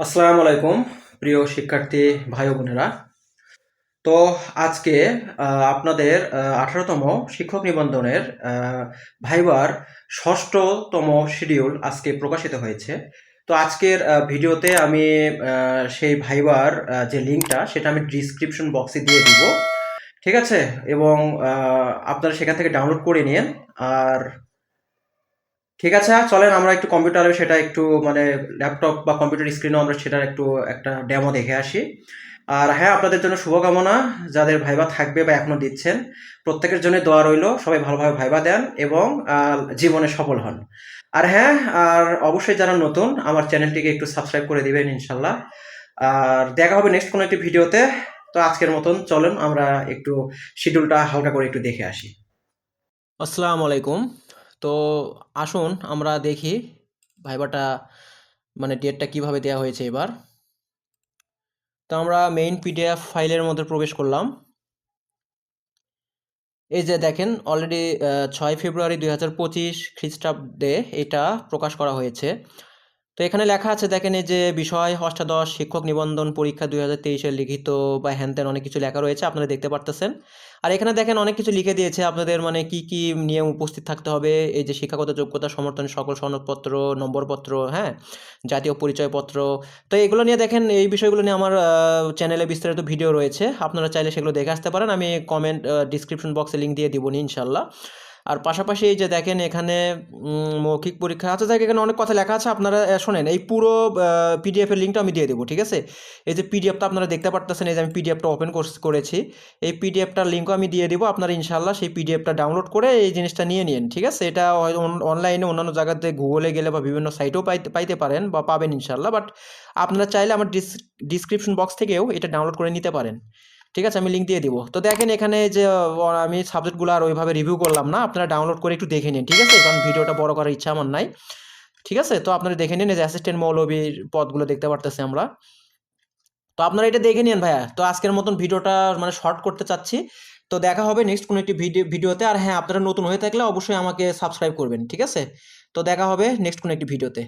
আসসালামু আলাইকুম প্রিয় শিক্ষার্থী ভাই ও বোনেরা। তো আজকে আপনাদের 18তম শিক্ষক নিবন্ধনের ভাইবার ষষ্ঠতম শিডিউল আজকে প্রকাশিত হয়েছে। তো আজকের ভিডিওতে আমি সেই ভাইবার যে লিঙ্কটা সেটা আমি ডিসক্রিপশন বক্সে দিয়ে দিব, ঠিক আছে? এবং আপনারা সেখান থেকে ডাউনলোড করে নিন। আর ঠিক আছে, চলেন আমরা একটু কম্পিউটারে সেটা একটু মানে ল্যাপটপ বা কম্পিউটার স্ক্রিনেও আমরা সেটার একটু একটা ডেমো দেখে আসি। আর হ্যাঁ, আপনাদের জন্য শুভকামনা, যাদের ভাইবা থাকবে বা এখনো দিচ্ছেন প্রত্যেকের জন্য দোয়া রইল, সবাই ভালোভাবে ভাইবা দেন এবং জীবনে সফল হন। আর হ্যাঁ, আর অবশ্যই যারা নতুন আমার চ্যানেলটিকে একটু সাবস্ক্রাইব করে দিবেন ইনশাল্লাহ। আর দেখা হবে নেক্সট কোনো একটি ভিডিওতে। তো আজকের মতন চলেন আমরা একটু শিডিউলটা হালকা করে একটু দেখে আসি। আসসালামু আলাইকুম। তো আসুন আমরা দেখি ভাইবাটা মানে ডেটটা কিভাবে দেওয়া হয়েছে এবার। তো আমরা মেইন পিডিএফ ফাইলের মধ্যে প্রবেশ করলাম। এই যে দেখেন অলরেডি 6 ফেব্রুয়ারি 2025 খ্রিস্টাব্দে এটা প্রকাশ করা হয়েছে। তো এখানে লেখা আছে দেখেন, এই যে বিষয় অষ্টাদশ শিক্ষক নিবন্ধন পরীক্ষা 2023-এর লিখিত বা হ্যান অনেক কিছু লেখা রয়েছে, আপনারা দেখতে পারতেছেন। আর এখানে দেখেন অনেক কিছু লিখে দিয়েছে আপনাদের, মানে কি কি নিয়ম উপস্থিত থাকতে হবে। এই যে শিক্ষাগত যোগ্যতা সমর্থনের সকল সনদপত্র, নম্বরপত্র, হ্যাঁ, জাতীয় পরিচয়পত্র। তো এগুলো নিয়ে দেখেন, এই বিষয়গুলো নিয়ে আমার চ্যানেলে বিস্তারিত ভিডিও রয়েছে, আপনারা চাইলে সেগুলো দেখে আসতে পারেন। আমি কমেন্ট ডিসক্রিপশন বক্সে লিঙ্ক দিয়ে দিব ইনশাল্লাহ। আর পাশাপাশি এই যে দেখেন এখানে মৌখিক পরীক্ষা আছে, দেখ এখানে অনেক কথা লেখা আছে, আপনারা শোনেন। এই পুরো পিডিএফের লিঙ্কটা আমি দিয়ে দেবো, ঠিক আছে? এই যে পিডিএফটা আপনারা দেখতে পারতেছেন, এই যে আমি পিডিএফটা ওপেন করেছি, এই পিডিএফটার লিঙ্কও আমি দিয়ে দিব। আপনারা ইনশাল্লাহ সেই পিডিএফটা ডাউনলোড করে এই জিনিসটা নিয়ে নিন, ঠিক আছে? এটা অনলাইনে অন্যান্য জায়গাতে গুগলে গেলে বা বিভিন্ন সাইটেও পাইতে পারেন বা পাবেন ইনশাল্লাহ। বাট আপনারা চাইলে আমার ডিসক্রিপশন বক্স থেকেও এটা ডাউনলোড করে নিতে পারেন, ঠিক আছে? আমি লিঙ্ক দিয়ে দিব। তো দেখেন এখানে যে আমি সাবজেক্টগুলো আর ওইভাবে রিভিউ করলাম না, আপনারা ডাউনলোড করে একটু দেখে নিন, ঠিক আছে? কারণ ভিডিওটা বড় করার ইচ্ছা আমার নাই, ঠিক আছে? তো আপনারা দেখে নিন, এই যে অ্যাসিস্ট্যান্ট মৌলবীর পদগুলো দেখতে পারতেছি আমরা। তো আপনারা এটা দেখে নিন ভাইয়া। তো আজকের মতন ভিডিওটা মানে শর্ট করতে চাচ্ছি। তো দেখা হবে নেক্সট কোনো একটি ভিডিওতে। আর হ্যাঁ, আপনারা নতুন হয়ে থাকলে অবশ্যই আমাকে সাবস্ক্রাইব করবেন, ঠিক আছে? তো দেখা হবে নেক্সট কোনো একটি ভিডিওতে।